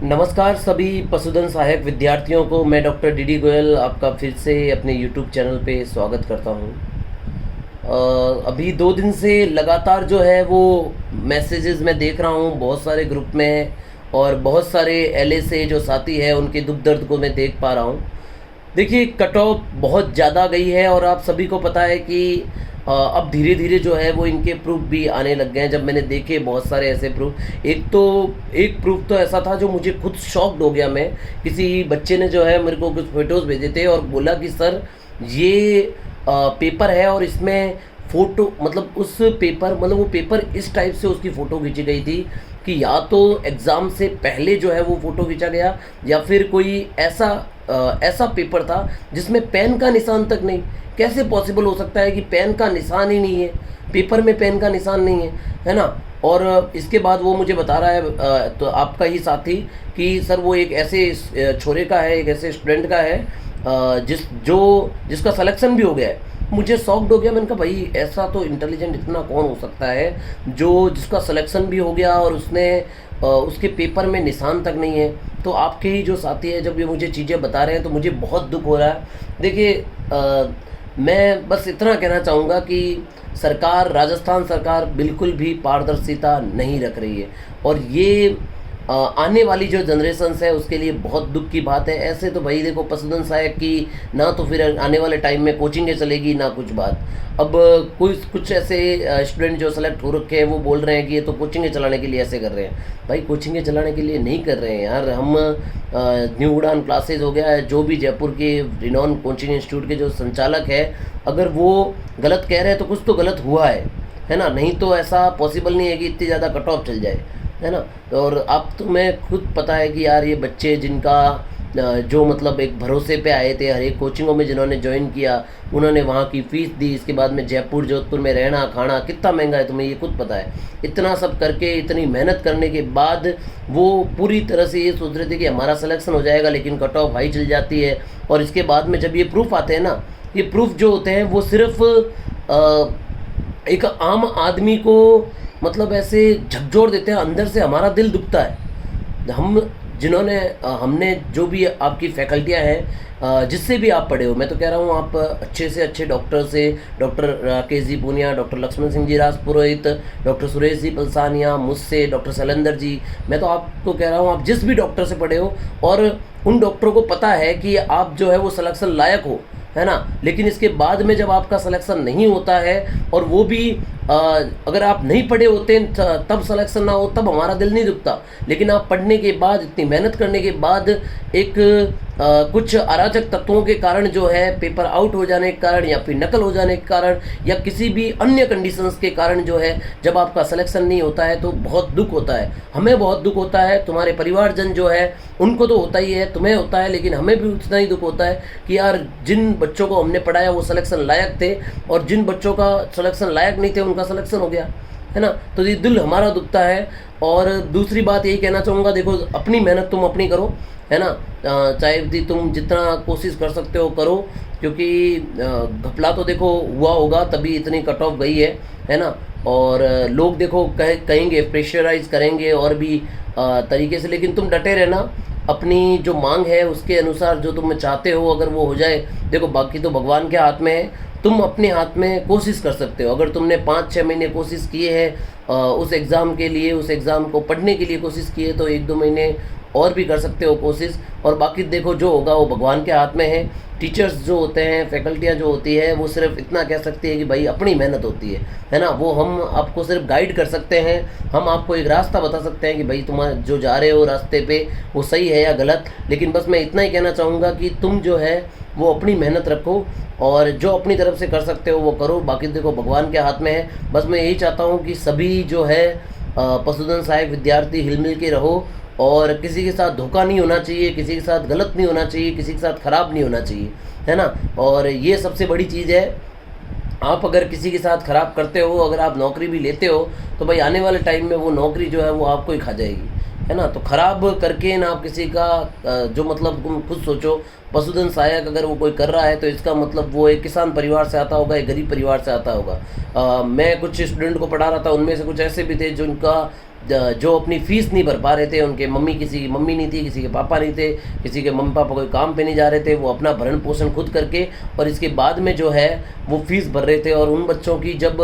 नमस्कार सभी पशुधन सहायक विद्यार्थियों को। मैं डॉक्टर डी डी गोयल आपका फिर से अपने यूट्यूब चैनल पे स्वागत करता हूँ। अभी 2 दिन से लगातार जो है वो मैसेजेस मैं देख रहा हूँ बहुत सारे ग्रुप में, और बहुत सारे एलए से जो साथी है उनके दुख दर्द को मैं देख पा रहा हूँ। देखिए, कट ऑफ बहुत ज़्यादा गई है और आप सभी को पता है कि अब धीरे धीरे जो है वो इनके प्रूफ भी आने लग गए हैं। जब मैंने देखे बहुत सारे ऐसे प्रूफ, एक प्रूफ तो ऐसा था जो मुझे खुद शॉक्ड हो गया। मैं, किसी बच्चे ने जो है मेरे को कुछ फ़ोटोज़ भेजे थे और बोला कि सर ये पेपर है और इसमें फ़ोटो, मतलब उस पेपर, मतलब वो पेपर इस टाइप से उसकी फ़ोटो खींची गई थी कि या तो एग्ज़ाम से पहले जो है वो फ़ोटो खींचा गया, या फिर कोई ऐसा पेपर था जिसमें पेन का निशान तक नहीं। कैसे पॉसिबल हो सकता है कि पेन का निशान ही नहीं है, पेपर में पेन का निशान नहीं है ना। और इसके बाद वो मुझे बता रहा है तो आपका ही साथी कि सर वो एक ऐसे छोरे का है, एक ऐसे स्टूडेंट का है जिसका सिलेक्शन भी हो गया है। मुझे शॉक्ड हो गया। मैंने कहा भाई, ऐसा तो इंटेलिजेंट इतना कौन हो सकता है जिसका सिलेक्शन भी हो गया और उसके पेपर में निशान तक नहीं है। तो आपके ही जो साथी है जब ये मुझे चीज़ें बता रहे हैं तो मुझे बहुत दुख हो रहा है। देखिए, मैं बस इतना कहना चाहूँगा कि राजस्थान सरकार बिल्कुल भी पारदर्शिता नहीं रख रही है, और ये आने वाली जो जनरेशन्स है उसके लिए बहुत दुख की बात है। ऐसे तो भाई देखो, पशुधन सहायक की ना तो फिर आने वाले टाइम में कोचिंगें चलेगी ना कुछ बात। अब कुछ ऐसे स्टूडेंट जो सेलेक्ट हो रखे हैं वो बोल रहे हैं कि ये तो कोचिंगें चलाने के लिए ऐसे कर रहे हैं। भाई, कोचिंगें चलाने के लिए नहीं कर रहे हैं यार। हम न्यू उड़ान क्लासेज हो गया है, जो भी जयपुर के रिनॉन कोचिंग इंस्टीट्यूट के जो संचालक है, अगर वो गलत कह रहे हैं तो कुछ तो गलत हुआ है ना। नहीं तो ऐसा पॉसिबल नहीं है कि इतनी ज़्यादा कट ऑफ चल जाए, है ना। और अब तो मैं खुद पता है कि यार ये बच्चे जिनका जो मतलब एक भरोसे पे आए थे, हर एक कोचिंगों में जिन्होंने ज्वाइन किया, उन्होंने वहाँ की फ़ीस दी, इसके बाद में जयपुर जोधपुर में रहना खाना कितना महंगा है, तुम्हें ये खुद पता है। इतना सब करके, इतनी मेहनत करने के बाद वो पूरी तरह से ये सोच रहे थे कि हमारा सिलेक्शन हो जाएगा, लेकिन कट ऑफ हाई चल जाती है। और इसके बाद में जब ये प्रूफ आते हैं ना, ये प्रूफ जो होते हैं वो सिर्फ एक आम आदमी को मतलब ऐसे झकझोर देते हैं, अंदर से हमारा दिल दुखता है। हमने जो भी आपकी फैकल्टियाँ हैं, जिससे भी आप पढ़े हो, मैं तो कह रहा हूँ आप अच्छे से अच्छे डॉक्टर से, डॉक्टर राकेश जी पूनिया, डॉक्टर लक्ष्मण सिंह जी राजपुरोहित, डॉक्टर सुरेश जी पलसानिया, मुझसे डॉक्टर शैलेंद्र जी, मैं तो आपको कह रहा हूँ आप जिस भी डॉक्टर से पढ़े हो, और उन डॉक्टरों को पता है कि आप जो है वो सिलेक्शन लायक हो, है ना। लेकिन इसके बाद में जब आपका सिलेक्शन नहीं होता है, और वो भी अगर आप नहीं पढ़े होते तब सिलेक्शन ना हो, तब हमारा दिल नहीं दुखता। लेकिन आप पढ़ने के बाद, इतनी मेहनत करने के बाद, एक कुछ अराजक तत्वों के कारण जो है पेपर आउट हो जाने के कारण, या फिर नकल हो जाने के कारण, या किसी भी अन्य कंडीशंस के कारण जो है जब आपका सिलेक्शन नहीं होता है तो बहुत दुख होता है। हमें बहुत दुख होता है, तुम्हारे परिवारजन जो है उनको तो होता ही है, तुम्हें होता है, लेकिन हमें भी उतना ही दुख होता है कि यार जिन बच्चों को हमने पढ़ाया वो सिलेक्शन लायक थे, और जिन बच्चों का सिलेक्शन लायक नहीं थे उनका सिलेक्शन हो गया, है ना। तो ये दिल हमारा दुखता है। और दूसरी बात यही कहना चाहूँगा, देखो अपनी मेहनत तुम अपनी करो, है ना। चाहे भी तुम जितना कोशिश कर सकते हो करो, क्योंकि घपला तो देखो हुआ होगा तभी इतनी कट ऑफ गई है ना। और लोग देखो कहेंगे, प्रेशराइज करेंगे और भी तरीके से, लेकिन तुम डटे रहना। अपनी जो मांग है उसके अनुसार जो तुम चाहते हो अगर वो हो जाए, देखो बाकी तो भगवान के हाथ में है। तुम अपने हाथ में कोशिश कर सकते हो। अगर तुमने 5-6 महीने कोशिश किए हैं उस एग्ज़ाम के लिए, उस एग्ज़ाम को पढ़ने के लिए कोशिश की है, तो 1-2 महीने और भी कर सकते हो कोशिश। और बाकी देखो जो होगा वो भगवान के हाथ में है। टीचर्स जो होते हैं, फैकल्टियाँ जो होती है, वो सिर्फ इतना कह सकती है कि भाई अपनी मेहनत होती है ना। वो हम आपको सिर्फ गाइड कर सकते हैं, हम आपको एक रास्ता बता सकते हैं कि भाई तुम्हारा जो जा रहे हो रास्ते पे वो सही है या गलत। लेकिन बस मैं इतना ही कहना चाहूँगा कि तुम जो है वो अपनी मेहनत रखो, और जो अपनी तरफ से कर सकते हो वो करो। बाकी देखो भगवान के हाथ में है। बस मैं यही चाहता हूँ कि सभी जो है पशुधन सहायक विद्यार्थी हिल मिल के रहो, और किसी के साथ धोखा नहीं होना चाहिए, किसी के साथ गलत नहीं होना चाहिए, किसी के साथ ख़राब नहीं होना चाहिए, है ना। और ये सबसे बड़ी चीज़ है। आप अगर किसी के साथ ख़राब करते हो, अगर आप नौकरी भी लेते हो, तो भाई आने वाले टाइम में वो नौकरी जो है वो आपको ही खा जाएगी, है ना। तो ख़राब करके ना आप किसी का जो मतलब तुम खुद सोचो, पशुधन सहायक अगर वो कोई कर रहा है तो इसका मतलब वो एक किसान परिवार से आता होगा, एक गरीब परिवार से आता होगा। मैं कुछ स्टूडेंट को पढ़ा रहा था, उनमें से कुछ ऐसे भी थे जिनका जो अपनी फ़ीस नहीं भर पा रहे थे, उनके मम्मी, किसी की मम्मी नहीं थी, किसी के पापा नहीं थे, किसी के मम्मी पापा कोई काम पे नहीं जा रहे थे, वो अपना भरण पोषण खुद करके और इसके बाद में जो है वो फ़ीस भर रहे थे। और उन बच्चों की जब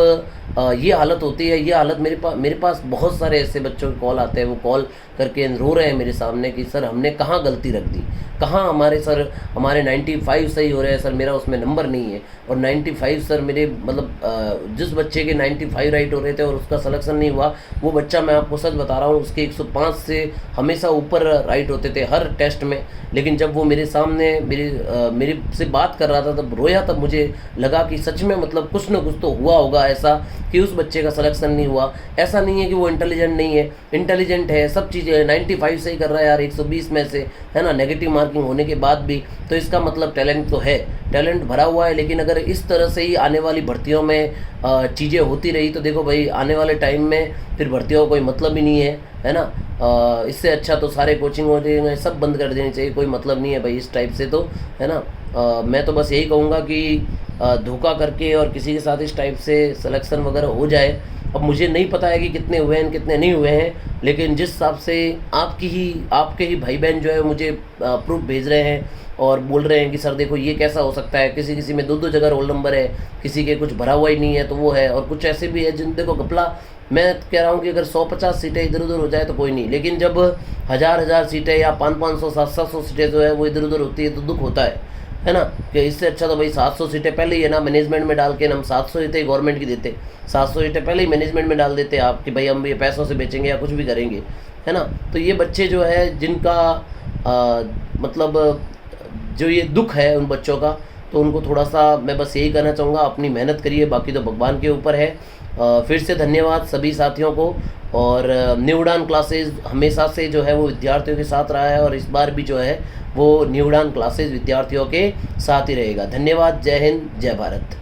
ये हालत होती है, ये हालत मेरे पास बहुत सारे ऐसे बच्चों के कॉल आते हैं, वो कॉल करके रो रहे हैं मेरे सामने कि सर हमने कहाँ गलती रख दी, कहाँ हमारे 95 सही हो रहे हैं सर, मेरा उसमें नंबर नहीं है। और 95 सर मेरे मतलब जिस बच्चे के 95 राइट हो रहे थे और उसका सिलेक्शन नहीं हुआ, वो बच्चा मैं आपको सच बता रहा हूँ उसके 105 से हमेशा ऊपर राइट होते थे हर टेस्ट में। लेकिन जब वो मेरे सामने मेरे से बात कर रहा था तब रोया, तब मुझे लगा कि सच में मतलब कुछ ना कुछ तो हुआ होगा ऐसा कि उस बच्चे का सिलेक्शन नहीं हुआ। ऐसा नहीं है कि वो इंटेलिजेंट नहीं है, इंटेलिजेंट है, सब चीज़ें 95 सही कर रहा है यार 120 में से, है ना, नेगेटिव मार्किंग होने के बाद भी, तो इसका मतलब टैलेंट तो है, टैलेंट भरा हुआ है। लेकिन अगर इस तरह से ही आने वाली भर्तियों में चीज़ें होती रही तो देखो भाई आने वाले टाइम में फिर भर्तियों का कोई मतलब ही नहीं है ना। इससे अच्छा तो सारे कोचिंग वोचिंग सब बंद कर देनी चाहिए, कोई मतलब नहीं है भाई इस टाइप से, तो है ना। मैं तो बस यही कहूँगा कि धोखा करके और किसी के साथ इस टाइप से सिलेक्शन वगैरह हो जाए, अब मुझे नहीं पता है कि कितने हुए हैं कितने नहीं हुए हैं, लेकिन जिस हिसाब से आपके ही भाई बहन जो है मुझे प्रूफ भेज रहे हैं और बोल रहे हैं कि सर देखो ये कैसा हो सकता है, किसी में 2 जगह रोल नंबर है, किसी के कुछ भरा हुआ ही नहीं है तो वो है, और कुछ ऐसे भी है जिन देखो घपला। मैं कह रहा हूँ कि अगर 150 सीटें इधर उधर हो जाए तो कोई नहीं, लेकिन जब हज़ार सीटें या 500 700 सीटें जो है वो इधर उधर होती है तो दुख होता है ना। कि इससे अच्छा तो भाई 700 सीटें पहले ही है ना मैनेजमेंट में डाल के, हम 700 सीटें गवर्नमेंट की देते, 700 सीटें पहले ही मैनेजमेंट में डाल देते आप कि भाई हम ये पैसों से बेचेंगे या कुछ भी करेंगे, है ना। तो ये बच्चे जो है जिनका मतलब जो ये दुख है उन बच्चों का, तो उनको थोड़ा सा मैं बस यही कहना चाहूँगा, अपनी मेहनत करिए, बाकी तो भगवान के ऊपर है। फिर से धन्यवाद सभी साथियों को। और न्यू उड़ान क्लासेस हमेशा से जो है वो विद्यार्थियों के साथ रहा है और इस बार भी जो है वो न्यू उड़ान क्लासेस विद्यार्थियों के साथ ही रहेगा। धन्यवाद, जय हिंद, जय भारत।